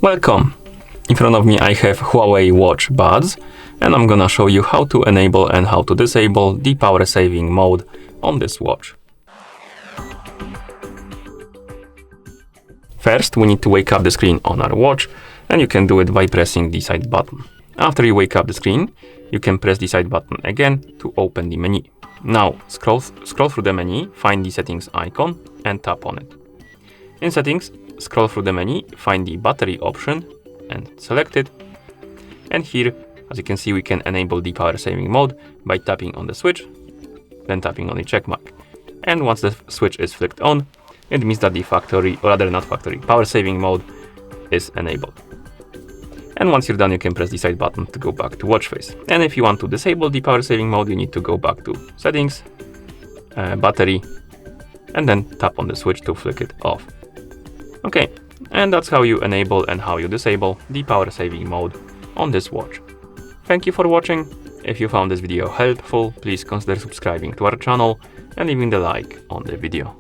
Welcome! In front of me I have HUAWEI Watch Buds, and I'm gonna show you how to enable and how to disable the power saving mode on this watch. First, we need to wake up the screen on our watch, and you can do it by pressing the side button. After you wake up the screen, you can press the side button again to open the menu. Now, scroll through the menu, find the settings icon and tap on it. In settings, scroll through the menu, find the battery option and select it. And here, as you can see, we can enable the power saving mode by tapping on the switch, then tapping on the check mark. And once the switch is flicked on, it means that the power saving mode is enabled. And once you're done, you can press the side button to go back to watch face. And if you want to disable the power saving mode, you need to go back to settings, battery, and then tap on the switch to flick it off. Okay, and that's how you enable and how you disable the power saving mode on this watch. Thank you for watching. If you found this video helpful, please consider subscribing to our channel and leaving the like on the video.